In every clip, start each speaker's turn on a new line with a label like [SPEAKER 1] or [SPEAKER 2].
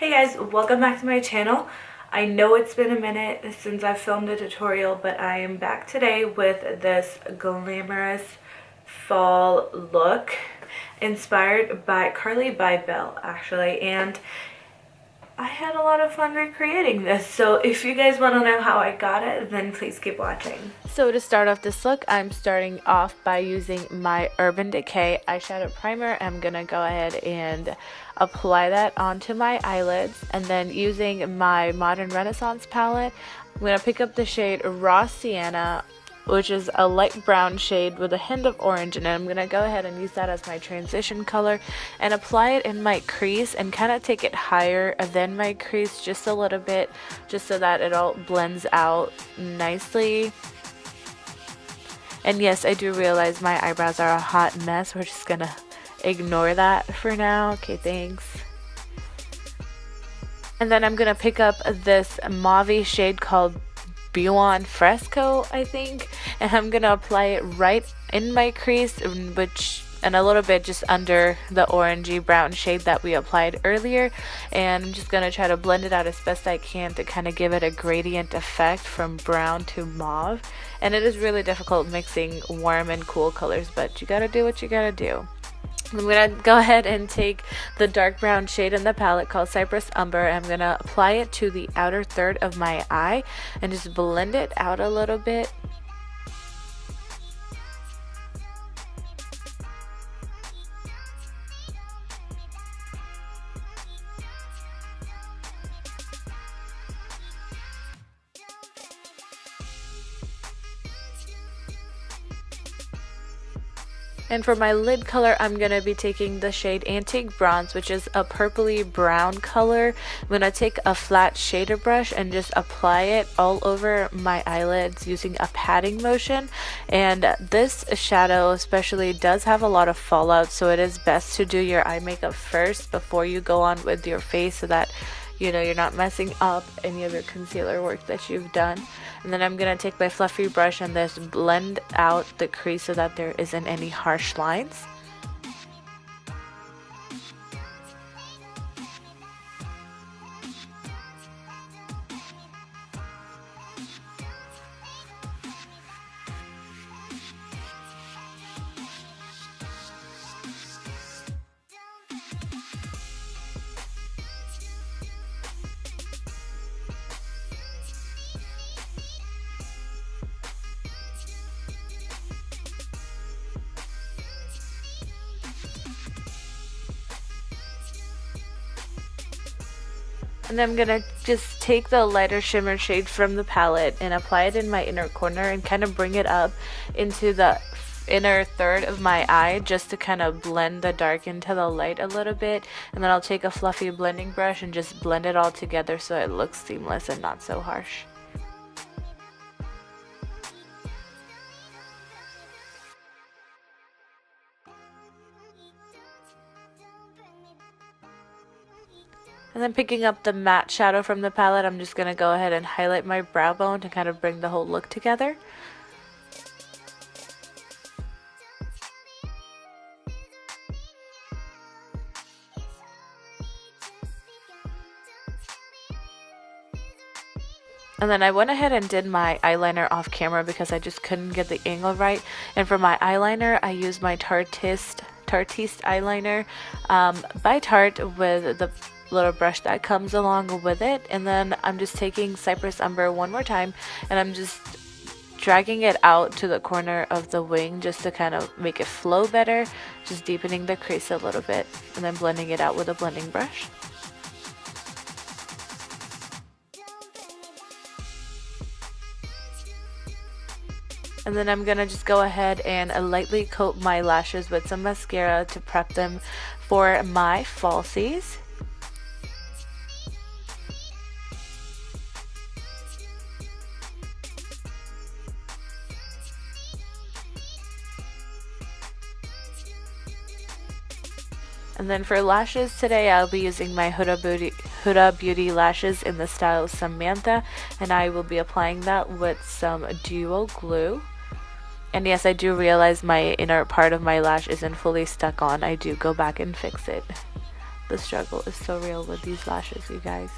[SPEAKER 1] Hey guys, welcome back to my channel. I know it's been a minute since I've filmed a tutorial, but I am back today with this glamorous fall look inspired by Carly by Belle actually, and I had a lot of fun recreating this, so if you guys want to know how I got it, then please keep watching. So to start off this look, I'm starting off by using my Urban Decay eyeshadow primer. I'm gonna go ahead and apply that onto my eyelids, and then using my Modern Renaissance palette, I'm gonna pick up the shade Raw Sienna, which is a light brown shade with a hint of orange in it. I'm gonna go ahead and use that as my transition color and apply it in my crease and kind of take it higher than my crease just a little bit, just so that it all blends out nicely. And yes, I do realize my eyebrows are a hot mess. We're just gonna ignore that for now. Okay, thanks. And then I'm gonna pick up this mauve shade called Buon Fresco, I think, and I'm gonna apply it right in my crease, and a little bit just under the orangey brown shade that we applied earlier, and I'm just gonna try to blend it out as best I can to kind of give it a gradient effect from brown to mauve. And it is really difficult mixing warm and cool colors, but you gotta do what you gotta do. I'm gonna go ahead and take the dark brown shade in the palette called Cypress Umber, and I'm gonna apply it to the outer third of my eye and just blend it out a little bit. And for my lid color, I'm going to be taking the shade Antique Bronze, which is a purpley brown color. I'm going to take a flat shader brush and just apply it all over my eyelids using a patting motion. And this shadow especially does have a lot of fallout, so it is best to do your eye makeup first before you go on with your face, so that you're not messing up any of your concealer work that you've done. And then I'm going to take my fluffy brush and just blend out the crease so that there isn't any harsh lines. And I'm gonna just take the lighter shimmer shade from the palette and apply it in my inner corner and kind of bring it up into the inner third of my eye, just to kind of blend the dark into the light a little bit. And then I'll take a fluffy blending brush and just blend it all together so it looks seamless and not so harsh. And then picking up the matte shadow from the palette, I'm just going to go ahead and highlight my brow bone to kind of bring the whole look together. And then I went ahead and did my eyeliner off camera because I just couldn't get the angle right. And for my eyeliner, I used my Tartiste eyeliner by Tarte with the little brush that comes along with it. And then I'm just taking Cypress Umber one more time, and I'm just dragging it out to the corner of the wing just to kind of make it flow better, just deepening the crease a little bit, and then blending it out with a blending brush. And then I'm gonna just go ahead and lightly coat my lashes with some mascara to prep them for my falsies. And then for lashes today, I'll be using my Huda Beauty lashes in the style Samantha, and I will be applying that with some duo glue. And yes, I do realize my inner part of my lash isn't fully stuck on. I do go back and fix it. the struggle is so real with these lashes, you guys.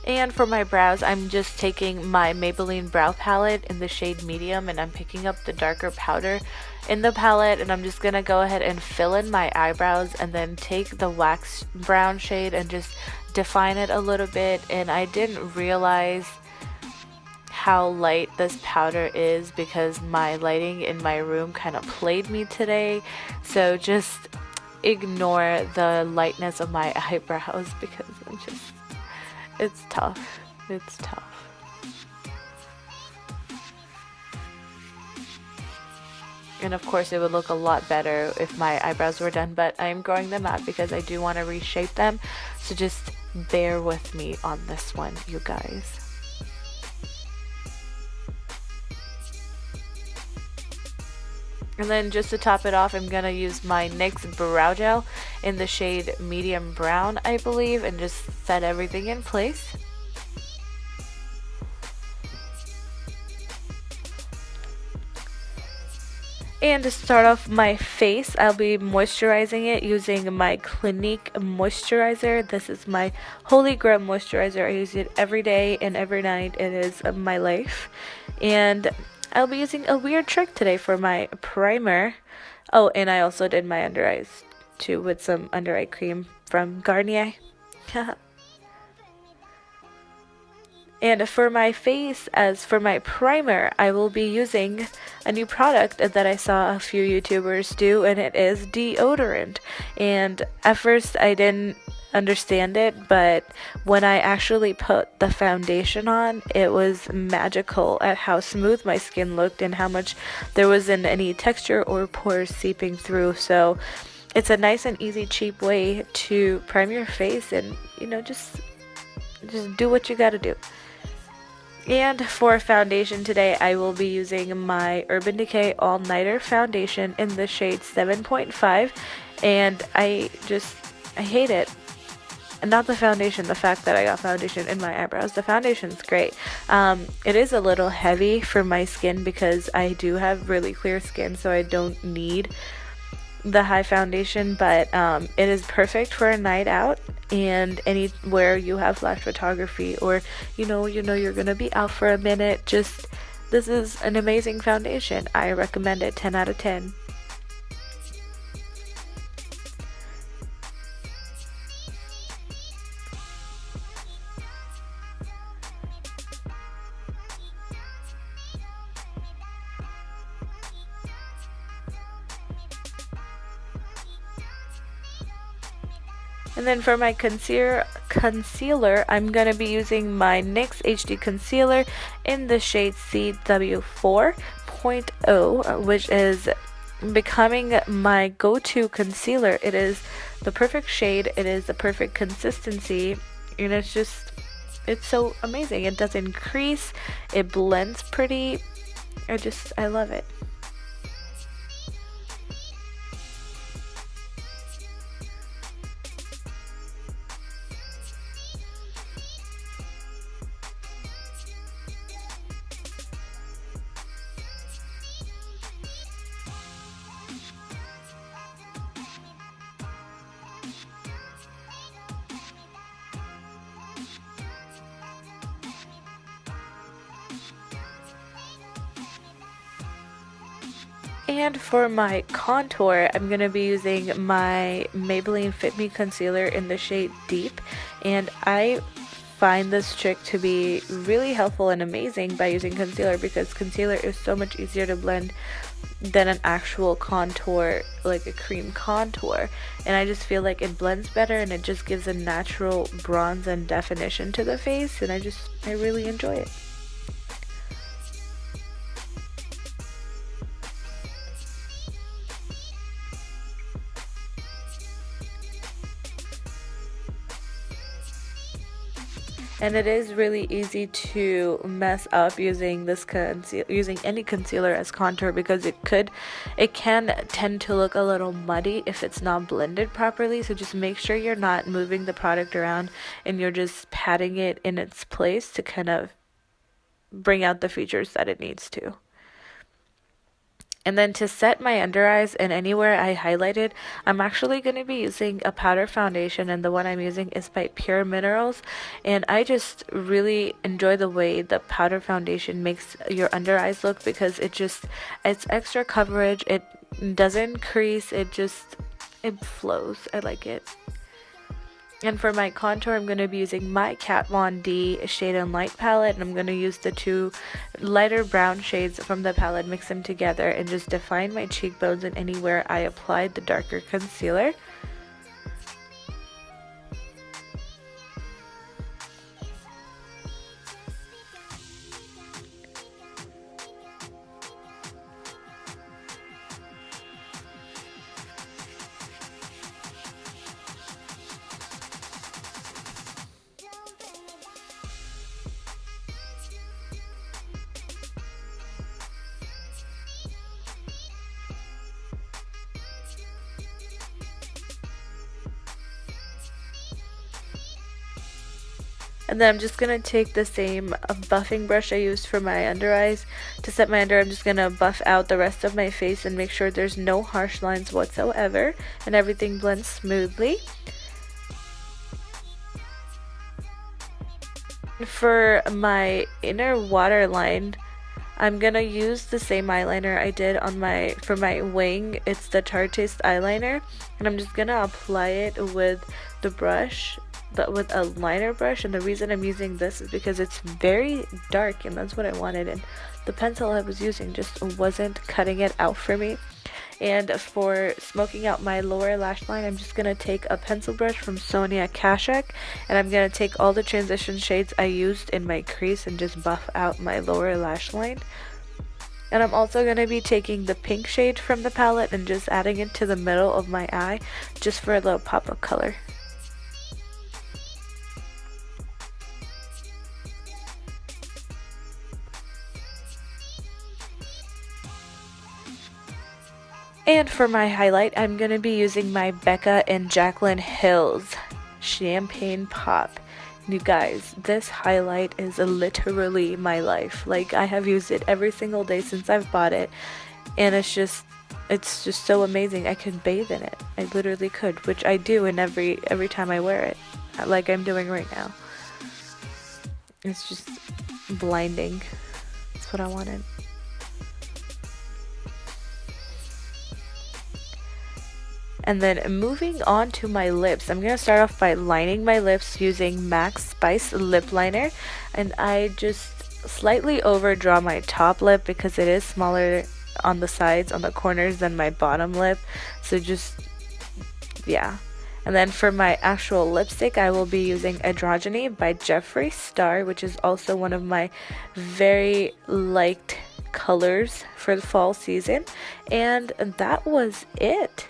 [SPEAKER 1] And for my brows, I'm just taking my Maybelline brow palette in the shade medium, and I'm picking up the darker powder in the palette, and I'm just gonna go ahead and fill in my eyebrows and then take the wax brown shade and just define it a little bit. And I didn't realize how light this powder is because my lighting in my room kind of played me today, so just ignore the lightness of my eyebrows because it's tough. It's tough. And of course it would look a lot better if my eyebrows were done, but I'm growing them out because I do want to reshape them, so just bear with me on this one, you guys. And then just to top it off, I'm gonna use my NYX brow gel in the shade medium brown, I believe, and just set everything in place. And to start off my face, I'll be moisturizing it using my Clinique moisturizer. This is my Holy Grail moisturizer. I use it every day and every night. It is my life. And I'll be using a weird trick today for my primer. Oh, and I also did my under eyes too with some under eye cream from Garnier. And for my face, as for my primer, I will be using a new product that I saw a few YouTubers do, and it is deodorant. And at first I didn't understand it, but when I actually put the foundation on, it was magical at how smooth my skin looked and how much there wasn't any texture or pores seeping through. So it's a nice and easy, cheap way to prime your face, and just do what you gotta do. And for foundation today, I will be using my Urban Decay All Nighter foundation in the shade 7.5, and I hate it. Not the foundation, the fact that I got foundation in my eyebrows. The foundation's great. It is a little heavy for my skin because I do have really clear skin, so I don't need the high foundation, but it is perfect for a night out and anywhere you have flash photography, or you're gonna be out for a minute. This is an amazing foundation. I recommend it. 10 out of 10. And then for my concealer, I'm going to be using my NYX HD Concealer in the shade CW4.0, which is becoming my go-to concealer. It is the perfect shade, it is the perfect consistency, and it's so amazing. It doesn't crease, it blends pretty. I love it. And for my contour, I'm going to be using my Maybelline Fit Me Concealer in the shade Deep. And I find this trick to be really helpful and amazing by using concealer, because concealer is so much easier to blend than an actual contour, like a cream contour. And I just feel like it blends better, and it just gives a natural bronze and definition to the face, and I really enjoy it. And it is really easy to mess up using this using any concealer as contour, because it can tend to look a little muddy if it's not blended properly. So just make sure you're not moving the product around and you're just patting it in its place to kind of bring out the features that it needs to. And then to set my under eyes and anywhere I highlighted, I'm actually going to be using a powder foundation, and the one I'm using is by Pure Minerals. And I just really enjoy the way the powder foundation makes your under eyes look, because it's extra coverage, it doesn't crease, it flows. I like it. And for my contour, I'm going to be using my Kat Von D Shade and Light palette, and I'm going to use the two lighter brown shades from the palette, mix them together, and just define my cheekbones and anywhere I applied the darker concealer. And then I'm just going to take the same buffing brush I used for my under eyes to set my under. I'm just going to buff out the rest of my face and make sure there's no harsh lines whatsoever and everything blends smoothly. For my inner waterline, I'm gonna use the same eyeliner I did on for my wing. It's the Tarteist eyeliner, and I'm just gonna apply it with the brush, but with a liner brush. And the reason I'm using this is because it's very dark, and that's what I wanted, and the pencil I was using just wasn't cutting it out for me. And for smoking out my lower lash line, I'm just going to take a pencil brush from Sonia Kashuk, and I'm going to take all the transition shades I used in my crease and just buff out my lower lash line. And I'm also going to be taking the pink shade from the palette and just adding it to the middle of my eye just for a little pop of color. And for my highlight, I'm going to be using my Becca and Jaclyn Hill's Champagne Pop. You guys, this highlight is literally my life. Like, I have used it every single day since I've bought it, and it's just so amazing. I could bathe in it. I literally could, which I do in every time I wear it, like I'm doing right now. It's just blinding. That's what I wanted. And then moving on to my lips, I'm going to start off by lining my lips using MAC Spice lip liner. And I just slightly overdraw my top lip because it is smaller on the sides, on the corners, than my bottom lip. So just, yeah. And then for my actual lipstick, I will be using Androgyny by Jeffree Star, which is also one of my very liked colors for the fall season. And that was it.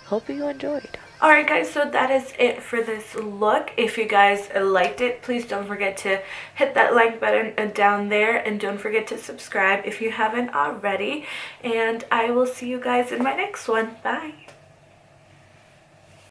[SPEAKER 1] Hope you enjoyed. Alright guys, so that is it for this look. If you guys liked it, please don't forget to hit that like button down there, and don't forget to subscribe if you haven't already. And I will see you guys in my next one. Bye!